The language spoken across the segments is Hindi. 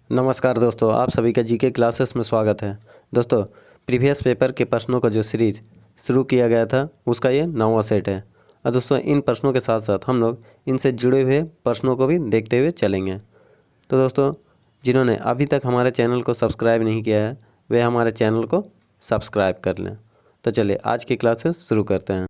नमस्कार दोस्तों, आप सभी का जीके क्लासेस में स्वागत है। दोस्तों, प्रीवियस पेपर के प्रश्नों का जो सीरीज शुरू किया गया था उसका ये 9वां सेट है। और दोस्तों, इन प्रश्नों के साथ साथ हम लोग इनसे जुड़े हुए प्रश्नों को भी देखते हुए चलेंगे। तो दोस्तों, जिन्होंने अभी तक हमारे चैनल को सब्सक्राइब नहीं किया है वे हमारे चैनल को सब्सक्राइब कर लें। तो चलिए आज की क्लासेस शुरू करते हैं।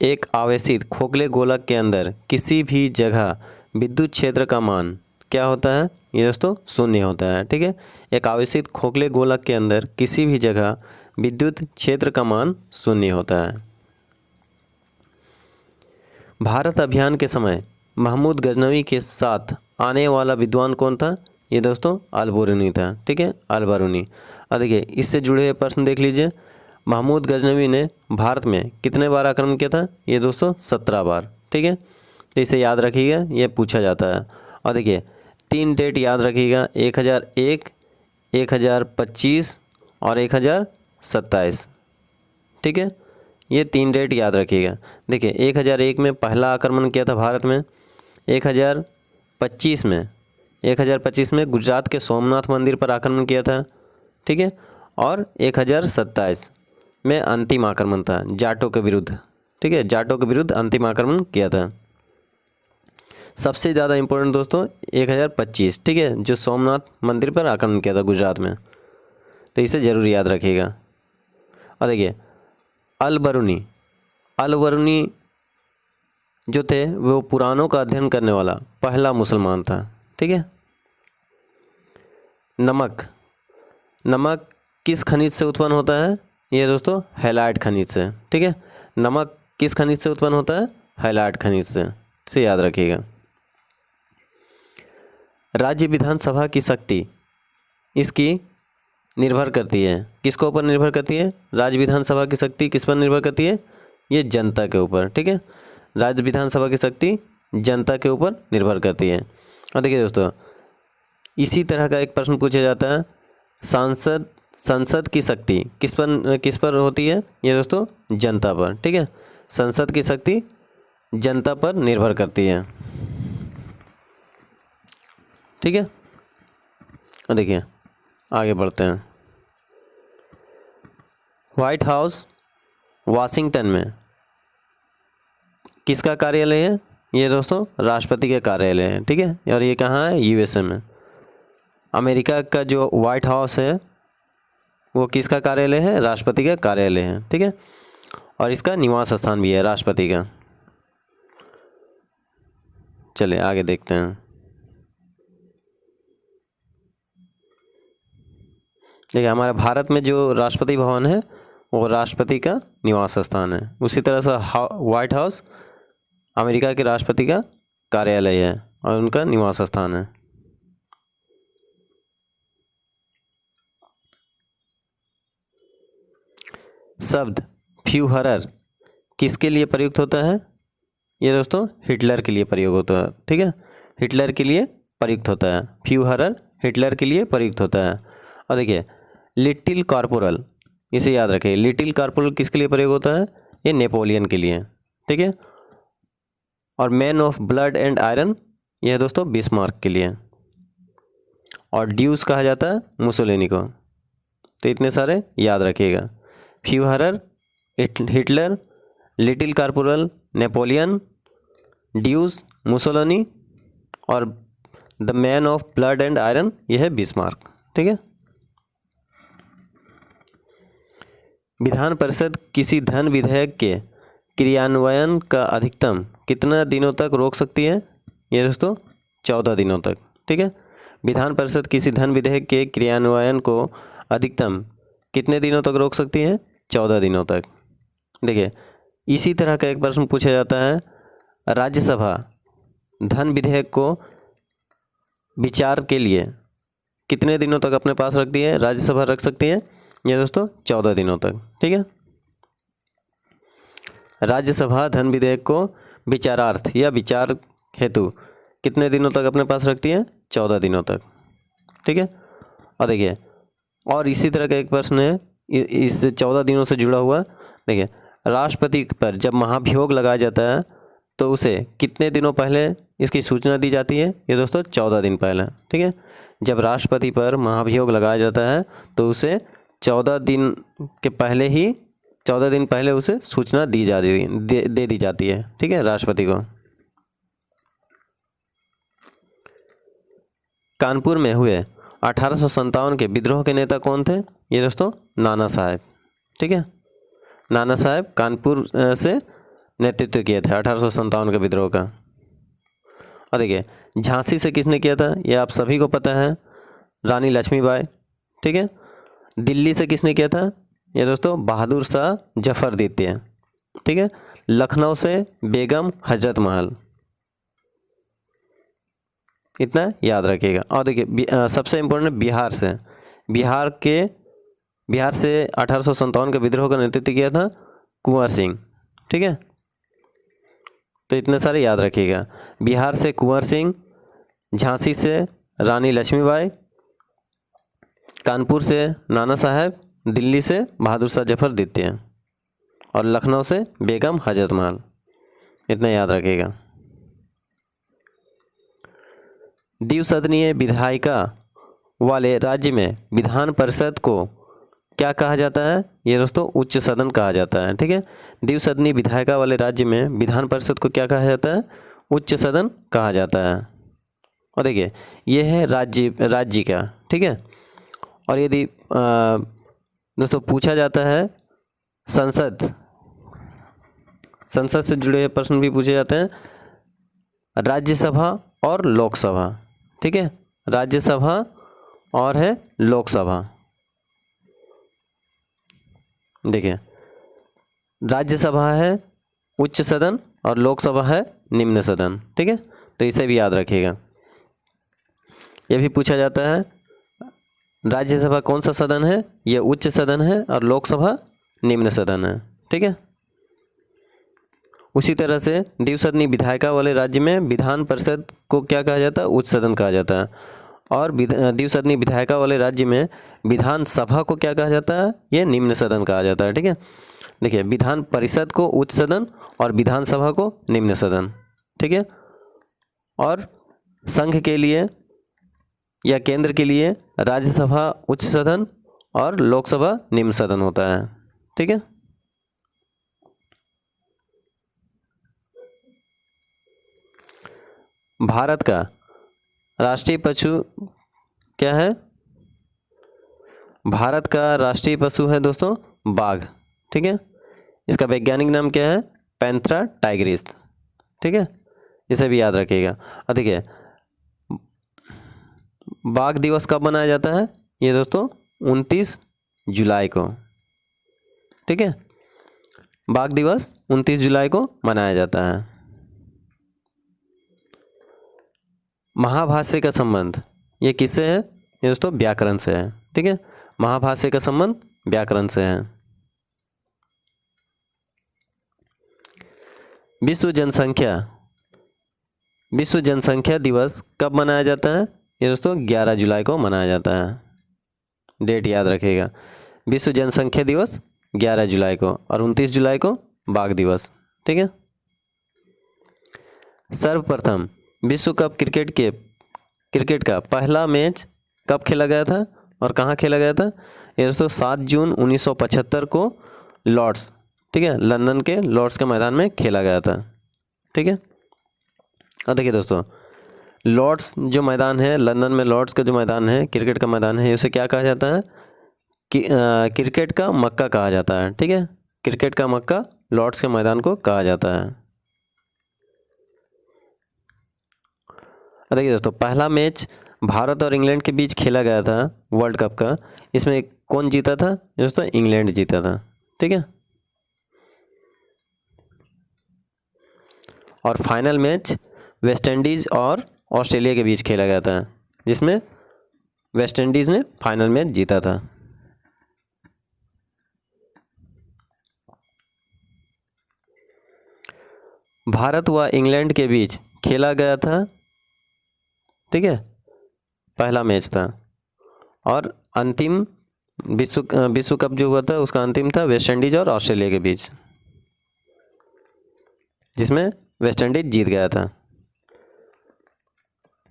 एक आवेशित खोखले गोलक के अंदर किसी भी जगह विद्युत क्षेत्र का मान क्या होता है? ये दोस्तों शून्य होता है। ठीक है, एक आवेशित खोखले गोलक के अंदर किसी भी जगह विद्युत क्षेत्र का मान शून्य होता है। भारत अभियान के समय महमूद गजनवी के साथ आने वाला विद्वान कौन था? ये दोस्तों अल-बरूनी था। ठीक है, अल-बरूनी। और देखिए, इससे जुड़े हुए प्रश्न देख लीजिए। महमूद गजनवी ने भारत में कितने बार आक्रमण किया था? ये दोस्तों 17 बार। ठीक है, तो इसे याद रखिएगा, ये पूछा जाता है। और देखिए, 3 डेट याद रखिएगा, 1001, 1025 और 1027। ठीक है, ये 3 डेट याद रखिएगा। देखिए, 1001 में पहला आक्रमण किया था भारत में। 1025 में गुजरात के सोमनाथ मंदिर पर आक्रमण किया था। ठीक है, और 1027 में अंतिम आक्रमण था जाटों के विरुद्ध। ठीक है, जाटों के विरुद्ध अंतिम आक्रमण किया था। सबसे ज़्यादा इम्पोर्टेंट दोस्तों 1025, ठीक है, जो सोमनाथ मंदिर पर आक्रमण किया था गुजरात में। तो इसे ज़रूर याद रखिएगा। और देखिए, अल-बरूनी जो थे वो पुराणों का अध्ययन करने वाला पहला मुसलमान था। ठीक है, नमक किस खनिज से उत्पन्न होता है? ये दोस्तों हैलाइड खनिज से। ठीक है, नमक किस खनिज से उत्पन्न होता है? हैलाइड खनिज से। इसे याद रखिएगा। राज्य विधानसभा की शक्ति इसकी निर्भर करती है, किसके ऊपर निर्भर करती है? राज्य विधानसभा की शक्ति किस पर निर्भर करती है? ये जनता के ऊपर। ठीक है, राज्य विधानसभा की शक्ति जनता के ऊपर निर्भर करती है। और देखिए दोस्तों, इसी तरह का एक प्रश्न पूछा जाता है, संसद की शक्ति किस पर होती है? ये दोस्तों जनता पर। ठीक है, संसद की शक्ति जनता पर निर्भर करती है। ठीक है, और देखिए आगे बढ़ते हैं। व्हाइट हाउस वाशिंगटन में किसका कार्यालय है? ये दोस्तों राष्ट्रपति का कार्यालय है। ठीक है, और ये कहाँ है? यूएसए में। अमेरिका का जो व्हाइट हाउस है वो किसका कार्यालय है? राष्ट्रपति का कार्यालय है। ठीक है, और इसका निवास स्थान भी है राष्ट्रपति का। चलिए आगे देखते हैं। देखिए, हमारे भारत में जो राष्ट्रपति भवन है वो राष्ट्रपति का निवास स्थान है। उसी तरह से व्हाइट हाउस अमेरिका के राष्ट्रपति का कार्यालय है और उनका निवास स्थान है। शब्द फ्यूहरर किसके लिए प्रयुक्त होता है? ये दोस्तों हिटलर के लिए प्रयोग होता है। ठीक है, हिटलर के लिए प्रयुक्त होता है। फ्यूहरर हिटलर के लिए प्रयुक्त होता है। और देखिए, लिटिल कॉर्पोरल, इसे याद रखें, लिटिल कॉर्पोरल किसके लिए प्रयोग होता है? ये नेपोलियन के लिए। ठीक है, और man of blood and iron यह है दोस्तों बिस्मार्क के लिए। और ड्यूस कहा जाता है मुसोलिनी को। तो इतने सारे याद रखिएगा, Führer, Hitler, little corporal, Napoleon, Duce, Mussolini और the man of blood and iron यह है बिस्मार्क। ठीक है, विधान परिषद किसी धन विधेयक के क्रियान्वयन का अधिकतम कितना दिनों तक रोक सकती है? ये दोस्तों 14 दिनों तक। ठीक है, विधान परिषद किसी धन विधेयक के क्रियान्वयन को अधिकतम कितने दिनों तक रोक सकती है? 14 दिनों तक। देखिए, इसी तरह का एक प्रश्न पूछा जाता है, राज्यसभा धन विधेयक को विचार के लिए कितने दिनों तक अपने पास रखती है? राज्यसभा रख सकती है ये दोस्तों 14 दिनों तक। ठीक है, राज्यसभा धन विधेयक को विचारार्थ या विचार हेतु कितने दिनों तक अपने पास रखती है? 14 दिनों तक। ठीक है, और देखिए, और इसी तरह का एक प्रश्न है इस 14 दिनों से जुड़ा हुआ। देखिए, राष्ट्रपति पर जब महाभियोग लगाया जाता है तो उसे कितने दिनों पहले इसकी सूचना दी जाती है? ये दोस्तों 14 दिन पहले। ठीक है, जब राष्ट्रपति पर महाभियोग लगाया जाता है तो उसे 14 दिन के पहले ही 14 दिन पहले उसे सूचना दे दी जाती है। ठीक है, राष्ट्रपति को। कानपुर में हुए 1857 के विद्रोह के नेता कौन थे? ये दोस्तों नाना साहब। ठीक है, नाना साहब कानपुर से नेतृत्व किए थे 1857 के विद्रोह का। और देखिए, झांसी से किसने किया था? ये आप सभी को पता है, रानी लक्ष्मीबाई। ठीक है, दिल्ली से किसने किया था? ये दोस्तों बहादुर शाह जफर द्वितीय। ठीक है, लखनऊ से बेगम हजरत महल। इतना याद रखिएगा। और देखिए, सबसे इम्पोर्टेंट बिहार से 1857 के विद्रोह का नेतृत्व किया था कुंवर सिंह। ठीक है, तो इतने सारे याद रखिएगा। बिहार से कुंवर सिंह, झांसी से रानी लक्ष्मीबाई, कानपुर से नाना साहब, दिल्ली से बहादुर शाह जफर द्वितीय और लखनऊ से बेगम हजरत महल। इतना याद रखिएगा। द्विसदनीय विधायिका वाले राज्य में विधान परिषद को क्या कहा जाता है? ये दोस्तों उच्च सदन कहा जाता है। ठीक है, द्विसदनीय विधायिका वाले राज्य में विधान परिषद को क्या कहा जाता है? उच्च सदन कहा जाता है। और देखिए, ये है राज्य का। ठीक है, और यदि दोस्तों पूछा जाता है संसद से जुड़े हुए प्रश्न भी पूछे जाते हैं, राज्यसभा और लोकसभा। ठीक है, राज्यसभा और है लोकसभा। देखिए, राज्यसभा है उच्च सदन और लोकसभा है निम्न सदन। ठीक है, तो इसे भी याद रखिएगा। यह भी पूछा जाता है राज्यसभा कौन सा सदन है? यह उच्च सदन है और लोकसभा निम्न सदन है। ठीक है, उसी तरह से द्विसदनीय विधायिका वाले राज्य में विधान परिषद को क्या कहा जाता है? उच्च सदन कहा जाता है। और द्विसदनीय विधायिका वाले राज्य में विधानसभा को क्या कहा जाता है? ये निम्न सदन कहा जाता है। ठीक है, देखिए, विधान परिषद को उच्च सदन और विधानसभा को निम्न सदन। ठीक है, और संघ के लिए या केंद्र के लिए राज्यसभा उच्च सदन और लोकसभा निम्न सदन होता है। ठीक है, भारत का राष्ट्रीय पशु क्या है? भारत का राष्ट्रीय पशु है दोस्तों बाघ। ठीक है, इसका वैज्ञानिक नाम क्या है? Panthera Tigris. ठीक है, इसे भी याद रखिएगा। और देखिए, बाघ दिवस कब मनाया जाता है? ये दोस्तों 29 जुलाई को। ठीक है, बाघ दिवस 29 जुलाई को मनाया जाता है। महाभाष्य का संबंध ये किससे है? ये दोस्तों व्याकरण से है। ठीक है, महाभाष्य का संबंध व्याकरण से है। विश्व जनसंख्या दिवस कब मनाया जाता है? ये दोस्तों 11 जुलाई को मनाया जाता है। डेट याद रखिएगा। विश्व जनसंख्या दिवस 11 जुलाई को और 29 जुलाई को बाघ दिवस। ठीक है, सर्वप्रथम विश्व कप क्रिकेट का पहला मैच कब खेला गया था और कहाँ खेला गया था? ये दोस्तों 7 जून 1975 को लॉर्ड्स, ठीक है, लंदन के लॉर्ड्स के मैदान में खेला गया था। ठीक है, और देखिए दोस्तों, लॉर्ड्स जो मैदान है, लंदन में लॉर्ड्स का जो मैदान है, क्रिकेट का मैदान है, उसे क्या कहा जाता है? क्रिकेट का मक्का कहा जाता है। ठीक है, क्रिकेट का मक्का लॉर्ड्स के मैदान को कहा जाता है। देखिए दोस्तों, पहला मैच भारत और इंग्लैंड के बीच खेला गया था वर्ल्ड कप का। इसमें कौन जीता था? दोस्तों इंग्लैंड जीता था। ठीक है, और फाइनल मैच वेस्ट इंडीज़ और ऑस्ट्रेलिया के बीच खेला गया था, जिसमें वेस्ट इंडीज़ ने फाइनल मैच जीता था। भारत व इंग्लैंड के बीच खेला गया था, ठीक है, पहला मैच था। और अंतिम विश्व कप जो हुआ था उसका अंतिम था वेस्ट इंडीज़ और ऑस्ट्रेलिया के बीच, जिसमें वेस्ट इंडीज जीत गया था।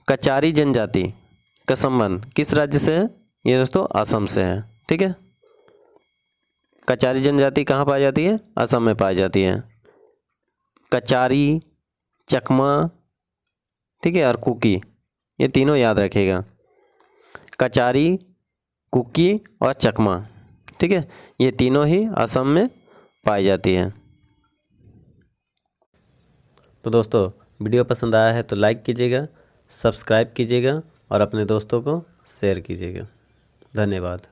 कचारी जनजाति का संबंध किस राज्य से है? ये दोस्तों असम से है। ठीक है, कचारी जनजाति कहाँ पाई जाती है? असम में पाई जाती है। कचारी, चकमा, ठीक है, और कुकी, ये तीनों याद रखिएगा। कचारी, कुकी और चकमा, ठीक है, ये तीनों ही असम में पाई जाती है। तो दोस्तों वीडियो पसंद आया है तो लाइक कीजिएगा, सब्सक्राइब कीजिएगा और अपने दोस्तों को शेयर कीजिएगा। धन्यवाद।